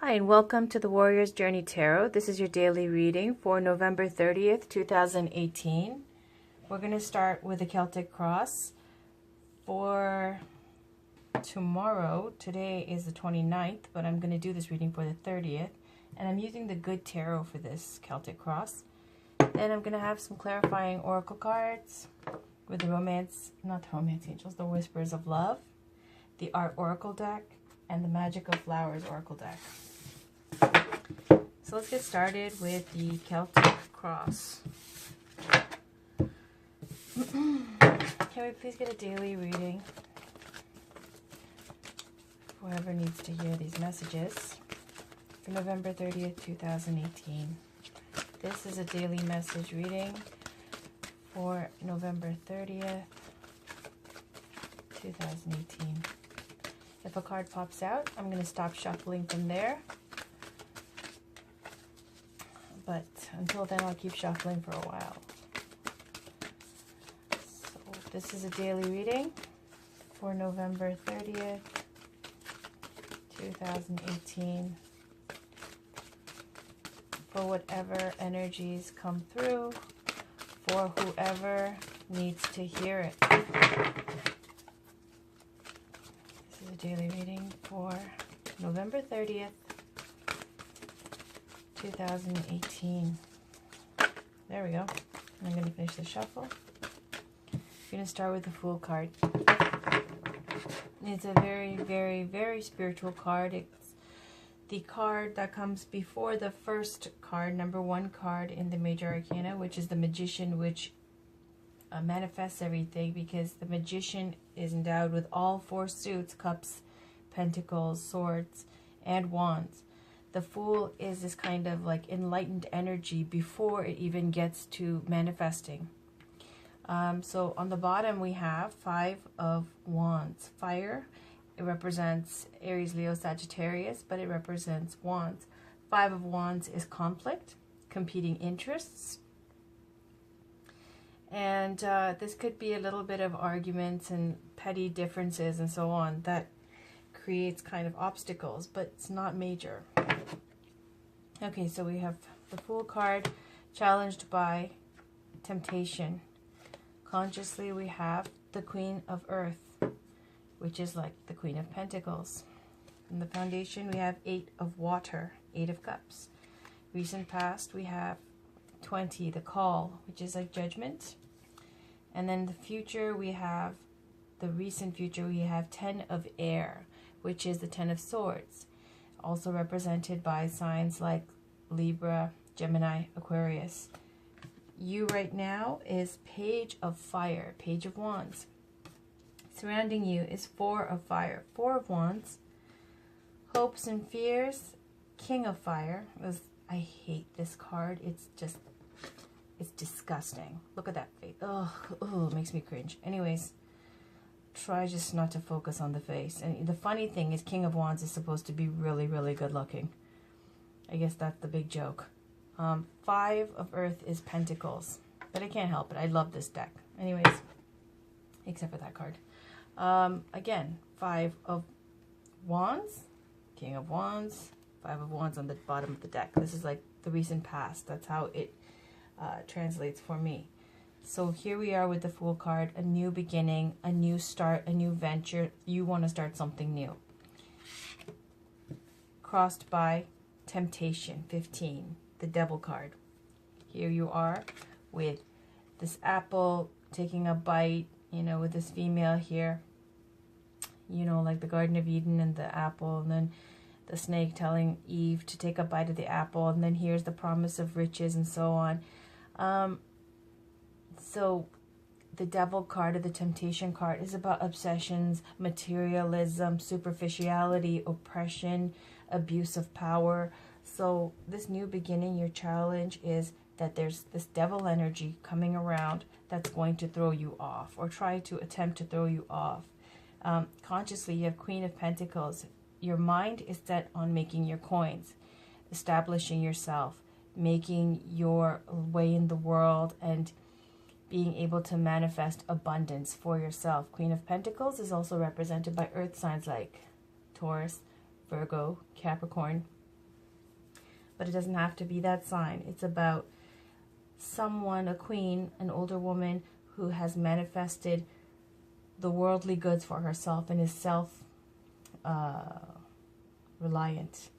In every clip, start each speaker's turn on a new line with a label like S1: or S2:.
S1: Hi, and welcome to the Warrior's Journey Tarot. This is your daily reading for November 30th, 2018. We're going to start with the Celtic Cross for tomorrow. Today is the 29th, but I'm going to do this reading for the 30th. And I'm using the Good Tarot for this Celtic Cross. Then I'm going to have some clarifying oracle cards with the not the Romance Angels, the Whispers of Love, the Art Oracle deck, and the Magic of Flowers Oracle deck. So let's get started with the Celtic Cross. Can we please get a daily reading? Whoever needs to hear these messages for November 30th, 2018. This is a daily message reading for November 30th, 2018. If a card pops out, I'm going to stop shuffling from there. But until then, I'll keep shuffling for a while. So this is a daily reading for November 30th, 2018. For whatever energies come through, for whoever needs to hear it. This is a daily reading for November 30th, 2018. There we go. I'm going to finish the shuffle. I'm going to start with the Fool card. It's a very, very, very spiritual card. It's the card that comes before the first card, number one card in the Major Arcana, which is the Magician, which manifests everything, because the Magician is endowed with all four suits: cups, pentacles, swords, and wands. The Fool is this kind of like enlightened energy before it even gets to manifesting. So on the bottom we have Five of Wands. Fire, it represents Aries, Leo, Sagittarius, but it represents wands. Five of Wands is conflict, competing interests. And this could be a little bit of arguments and petty differences and so on that creates kind of obstacles, but it's not major. Okay, so we have the Fool card, challenged by temptation. Consciously, we have the Queen of Earth, which is like the Queen of Pentacles. In the foundation, we have Eight of Water, Eight of Cups. Recent past, we have 20, the Call, which is like judgment. And then the future, we have the recent future, we have 10 of Air, which is the 10 of Swords, also represented by signs like Libra, Gemini, Aquarius. You right now is Page of Fire, Page of Wands. Surrounding you is Four of Fire, Four of Wands. Hopes and Fears, King of Fire. I hate this card. It's disgusting. Look at that face. Oh, it makes me cringe. Anyways, try just not to focus on the face. And the funny thing is, King of Wands is supposed to be really, really good looking. I guess that's the big joke. Five of Earth is Pentacles, but I can't help it. I love this deck. Anyways, except for that card. Again, Five of Wands, King of Wands, Five of Wands on the bottom of the deck. This is like the recent past. That's how it translates for me. So here we are with the Fool card, a new beginning, a new start, a new venture. You want to start something new. Crossed by temptation, 15, the Devil card. Here you are with this apple taking a bite, with this female here, like the Garden of Eden and the apple, and then the snake telling Eve to take a bite of the apple, and then here's the promise of riches and so on. So the Devil card, or the Temptation card, is about obsessions, materialism, superficiality, oppression, abuse of power. So this new beginning, your challenge is that there's this devil energy coming around that's going to throw you off, or try to attempt to throw you off. Consciously, you have Queen of Pentacles. Your mind is set on making your coins, establishing yourself, making your way in the world, and being able to manifest abundance for yourself. Queen of Pentacles is also represented by earth signs like Taurus, Virgo, Capricorn. but it doesn't have to be that sign. It's about someone, a queen, an older woman who has manifested the worldly goods for herself and is self-reliant.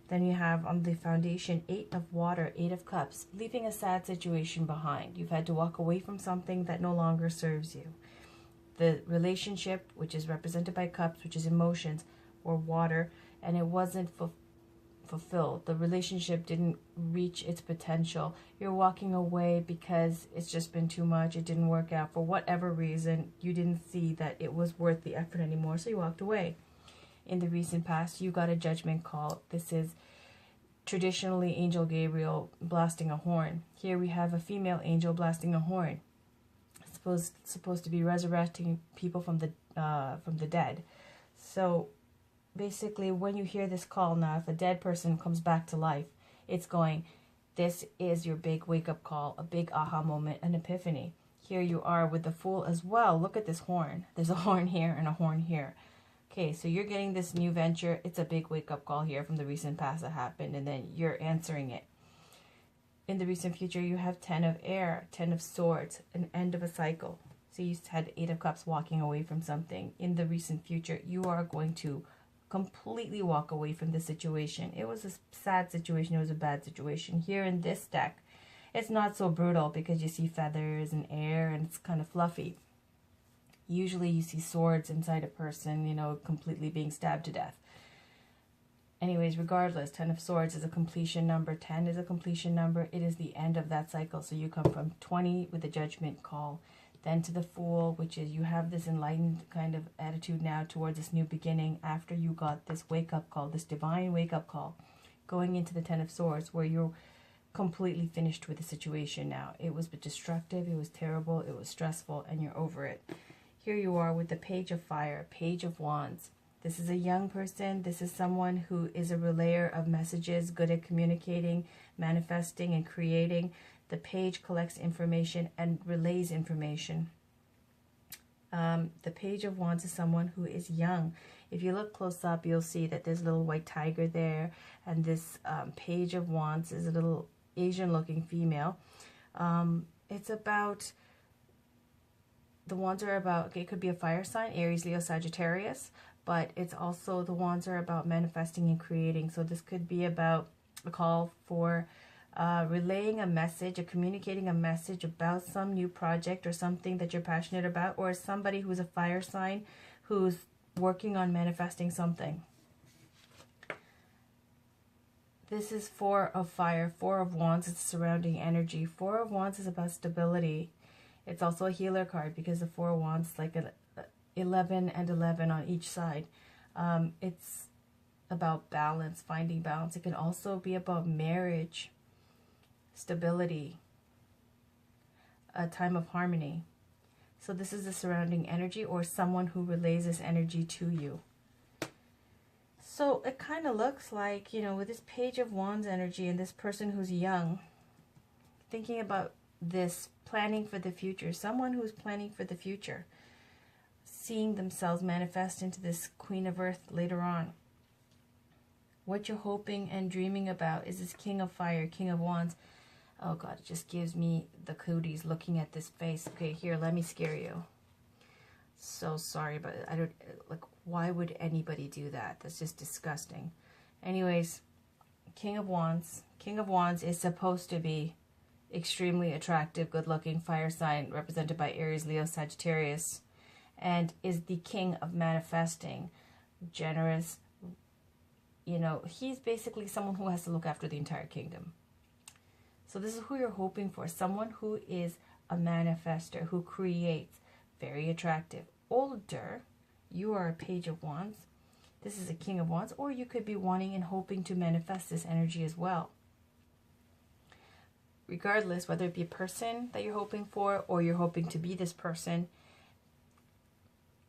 S1: Then you have on the foundation 8 of water, 8 of cups, leaving a sad situation behind. You've had to walk away from something that no longer serves you. The relationship, which is represented by cups, which is emotions, or water, and it wasn't fulfilled. The relationship didn't reach its potential. You're walking away because it's just been too much. It didn't work out for whatever reason. You didn't see that it was worth the effort anymore, so you walked away. In the recent past, you got a judgment call. This is traditionally Angel Gabriel blasting a horn. Here we have a female angel blasting a horn. Supposed to be resurrecting people from the dead. So basically, when you hear this call now, if a dead person comes back to life, it's going, this is your big wake-up call, a big aha moment, an epiphany. Here you are with the Fool as well. Look at this horn. There's a horn here and a horn here. Okay, so you're getting this new venture. It's a big wake-up call here from the recent past that happened, and then you're answering it. In the recent future, you have 10 of air, 10 of swords, an end of a cycle. So you had 8 of cups walking away from something. In the recent future, you are going to completely walk away from the situation. It was a sad situation. It was a bad situation. Here in this deck, it's not so brutal because you see feathers and air and it's kind of fluffy. Usually you see swords inside a person, you know, completely being stabbed to death. Anyways, regardless, 10 of swords is a completion number. 10 is a completion number. It is the end of that cycle. So you come from 20 with a judgment call, then to the Fool, which is you have this enlightened kind of attitude now towards this new beginning after you got this wake-up call, this divine wake-up call, going into the 10 of swords where you're completely finished with the situation now. It was destructive, it was terrible, it was stressful, and you're over it. Here you are with the Page of Fire, Page of Wands. This is a young person. This is someone who is a relayer of messages, good at communicating, manifesting, and creating. The page collects information and relays information. The Page of Wands is someone who is young. If you look close up, you'll see that there's a little white tiger there. And this Page of Wands is a little Asian-looking female. It's about... The wands are about, okay, it could be a fire sign, Aries, Leo, Sagittarius, but it's also, the wands are about manifesting and creating. So this could be about a call for relaying a message, or communicating a message about some new project or something that you're passionate about, or somebody who's a fire sign who's working on manifesting something. This is 4 of fire, 4 of wands, it's surrounding energy. 4 of wands is about stability. It's also a healer card because the 4 of wands is like 11 and 11 on each side. It's about balance, finding balance. It can also be about marriage, stability, a time of harmony. So this is the surrounding energy or someone who relays this energy to you. So it kind of looks like, you know, with this Page of Wands energy and this person who's young, thinking about this, planning for the future, someone who's planning for the future, seeing themselves manifest into this Queen of Earth later on. What you're hoping and dreaming about is this King of Fire, King of Wands. Oh God, it just gives me the cooties looking at this face. Okay, here, let me scare you. So sorry, but I don't, like, why would anybody do that? That's just disgusting. Anyways, King of Wands. King of Wands is supposed to be extremely attractive, good-looking fire sign represented by Aries, Leo, Sagittarius, and is the king of manifesting, generous. You know, he's basically someone who has to look after the entire kingdom. So this is who you're hoping for, someone who is a manifester, who creates, very attractive. Older, you are a Page of Wands. This is a King of Wands, or you could be wanting and hoping to manifest this energy as well. Regardless, whether it be a person that you're hoping for or you're hoping to be this person,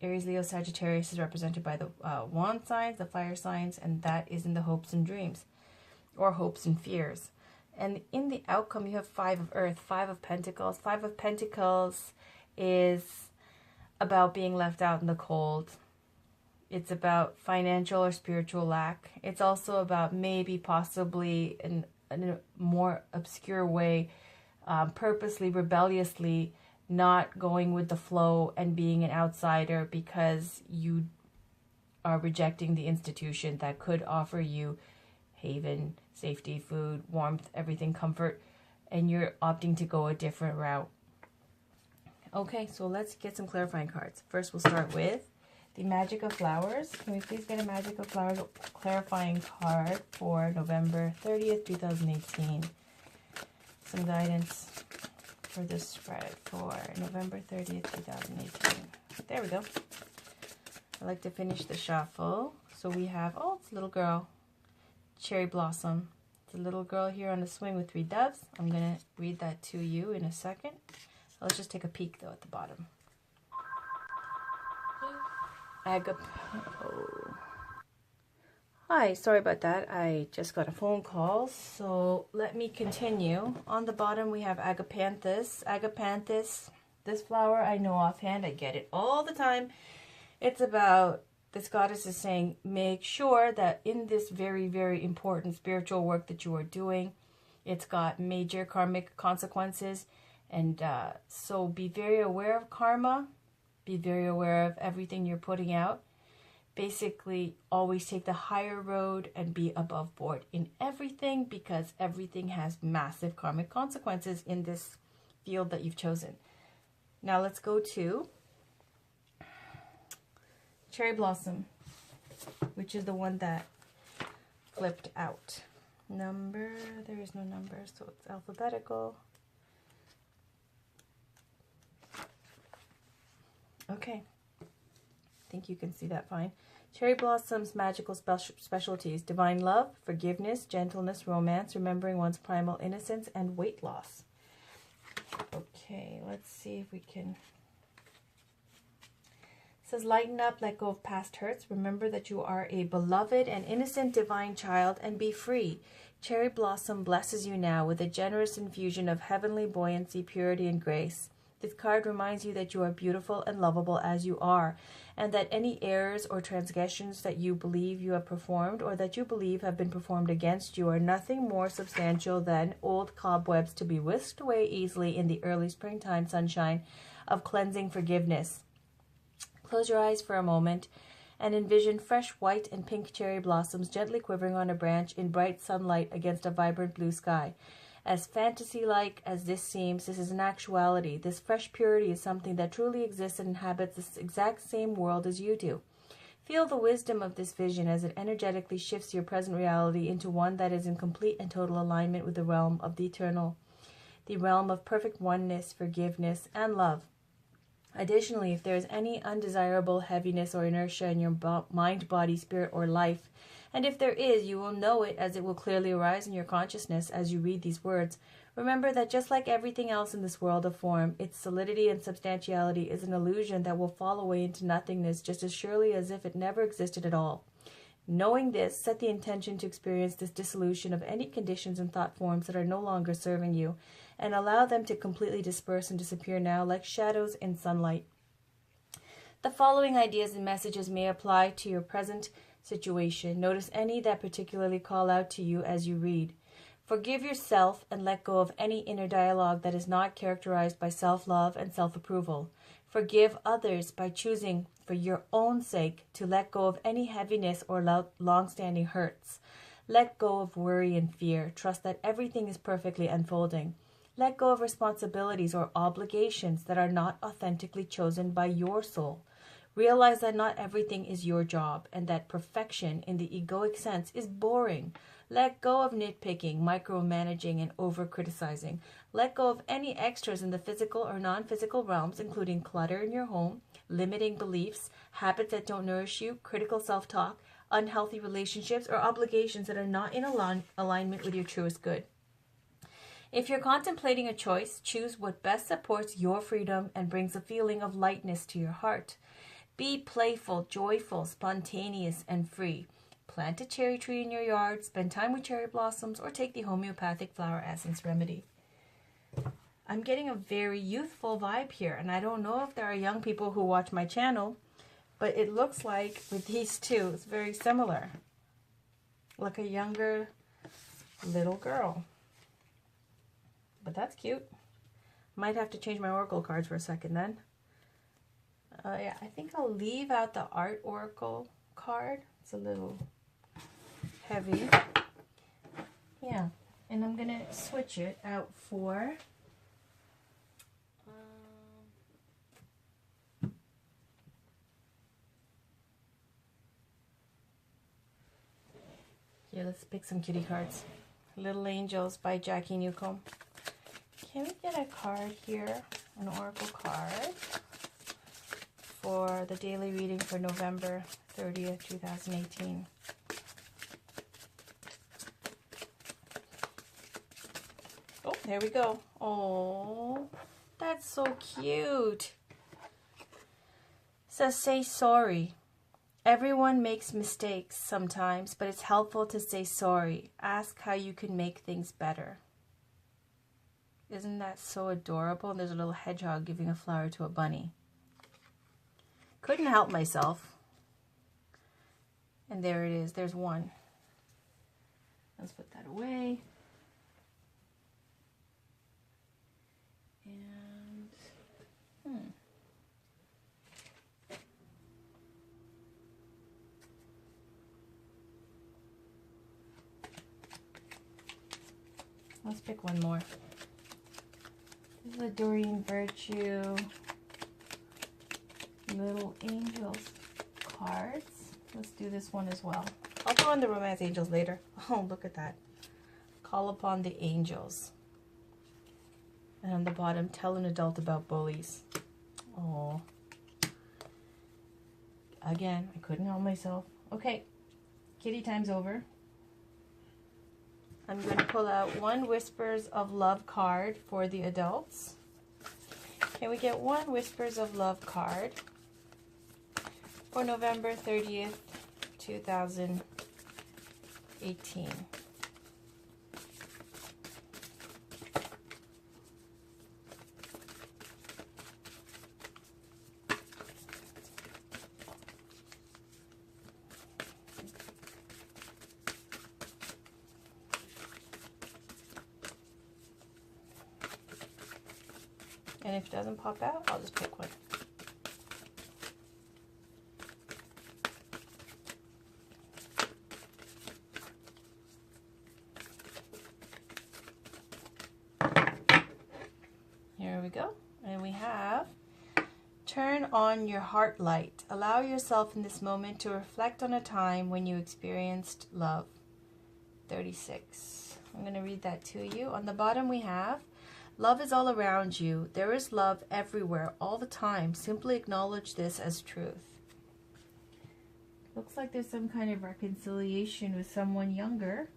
S1: Aries, Leo, Sagittarius is represented by the wand signs, the fire signs, and that is in the hopes and dreams or hopes and fears. And in the outcome, you have 5 of Earth, 5 of Pentacles. 5 of Pentacles is about being left out in the cold. It's about financial or spiritual lack. It's also about maybe possibly a more obscure way, purposely, rebelliously not going with the flow and being an outsider because you are rejecting the institution that could offer you haven, safety, food, warmth, everything, comfort, and you're opting to go a different route. Okay, so let's get some clarifying cards. First, we'll start with the Magic of Flowers. Can we please get a Magic of Flowers clarifying card for November 30th, 2018? Some guidance for this spread for November 30th, 2018. There we go. I like to finish the shuffle. So we have, oh, it's a little girl. Cherry Blossom. It's a little girl here on the swing with 3 doves. I'm going to read that to you in a second. Let's just take a peek, though, at the bottom. Oh. Hi, sorry about that. I just got a phone call. So let me continue. On the bottom, we have Agapanthus. Agapanthus, this flower I know offhand. I get it all the time. It's about, this goddess is saying, make sure that in this very, very important spiritual work that you are doing, it's got major karmic consequences. And so be very aware of karma. Be very aware of everything you're putting out. Basically, always take the higher road and be above board in everything, because everything has massive karmic consequences in this field that you've chosen. Now let's go to Cherry Blossom, which is the one that flipped out. Number, there is no number, so it's alphabetical. Okay, I think you can see that fine. Cherry Blossom's magical specialties: divine love, forgiveness, gentleness, romance, remembering one's primal innocence, and weight loss. Okay, let's see if we can... It says, lighten up, let go of past hurts. Remember that you are a beloved and innocent divine child, and be free. Cherry Blossom blesses you now with a generous infusion of heavenly buoyancy, purity, and grace. This card reminds you that you are beautiful and lovable as you are, and that any errors or transgressions that you believe you have performed or that you believe have been performed against you are nothing more substantial than old cobwebs to be whisked away easily in the early springtime sunshine of cleansing forgiveness. Close your eyes for a moment and envision fresh white and pink cherry blossoms gently quivering on a branch in bright sunlight against a vibrant blue sky. As fantasy-like as this seems, this is an actuality. This fresh purity is something that truly exists and inhabits this exact same world as you do. Feel the wisdom of this vision as it energetically shifts your present reality into one that is in complete and total alignment with the realm of the eternal, the realm of perfect oneness, forgiveness, and love. Additionally, if there is any undesirable heaviness or inertia in your mind, body, spirit, or life, and if there is, you will know it as it will clearly arise in your consciousness as you read these words. Remember that just like everything else in this world of form, its solidity and substantiality is an illusion that will fall away into nothingness just as surely as if it never existed at all. Knowing this, set the intention to experience this dissolution of any conditions and thought forms that are no longer serving you, and allow them to completely disperse and disappear now like shadows in sunlight. The following ideas and messages may apply to your present situation. Notice any that particularly call out to you as you read. Forgive yourself and let go of any inner dialogue that is not characterized by self-love and self-approval. Forgive others by choosing, for your own sake, to let go of any heaviness or long-standing hurts. Let go of worry and fear. Trust that everything is perfectly unfolding. Let go of responsibilities or obligations that are not authentically chosen by your soul. Realize that not everything is your job, and that perfection in the egoic sense is boring. Let go of nitpicking, micromanaging, and over-criticizing. Let go of any extras in the physical or non-physical realms, including clutter in your home, limiting beliefs, habits that don't nourish you, critical self-talk, unhealthy relationships, or obligations that are not in alignment with your truest good. If you're contemplating a choice, choose what best supports your freedom and brings a feeling of lightness to your heart. Be playful, joyful, spontaneous, and free. Plant a cherry tree in your yard, spend time with cherry blossoms, or take the homeopathic flower essence remedy. I'm getting a very youthful vibe here, and I don't know if there are young people who watch my channel, but it looks like with these two, it's very similar. Like a younger little girl. But that's cute. Might have to change my oracle cards for a second then. Yeah, I think I'll leave out the art oracle card. It's a little heavy. Yeah, and I'm gonna switch it out for here, let's pick some kitty cards. Little Angels by Jackie Newcomb. Can we get a card here, an oracle card, for the daily reading for November 30th, 2018? Oh, there we go. Oh, that's so cute. It says, say sorry. Everyone makes mistakes sometimes, but it's helpful to say sorry. Ask how you can make things better. Isn't that so adorable? And there's a little hedgehog giving a flower to a bunny. Couldn't help myself. And there it is. There's one. Let's put that away. And, let's pick one more. This is the Doreen Virtue Little Angels cards. Let's do this one as well. I'll throw in the Romance Angels later. Oh, look at that. Call upon the angels. And on the bottom, tell an adult about bullies. Oh. Again, I couldn't help myself. Okay, kitty time's over. I'm going to pull out one Whispers of Love card for the adults. Can we get one Whispers of Love card for November 30th, 2018? And if it doesn't pop out, I'll just pick one. Here we go. And we have, turn on your heart light. Allow yourself in this moment to reflect on a time when you experienced love. 36. I'm going to read that to you. On the bottom we have, love is all around you. There is love everywhere, all the time. Simply acknowledge this as truth. Looks like there's some kind of reconciliation with someone younger.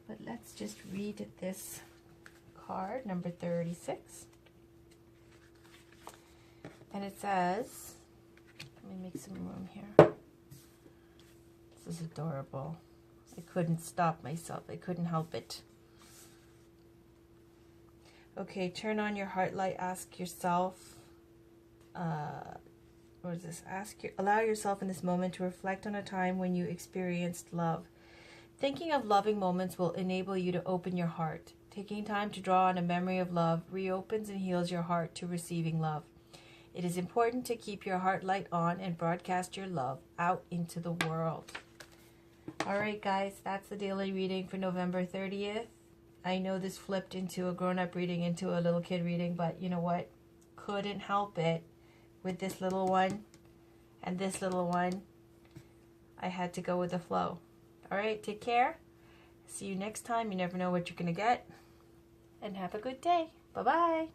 S1: But let's just read this card, number 36. And it says, let me make some room here. This is adorable. I couldn't stop myself. I couldn't help it. Okay, turn on your heart light. Ask yourself, what is this? Allow yourself in this moment to reflect on a time when you experienced love. Thinking of loving moments will enable you to open your heart. Taking time to draw on a memory of love reopens and heals your heart to receiving love. It is important to keep your heart light on and broadcast your love out into the world. Alright guys, that's the daily reading for November 30th. I know this flipped into a grown-up reading, into a little kid reading, but you know what? Couldn't help it with this little one and this little one. I had to go with the flow. Alright, take care. See you next time. You never know what you're going to get. And have a good day. Bye-bye.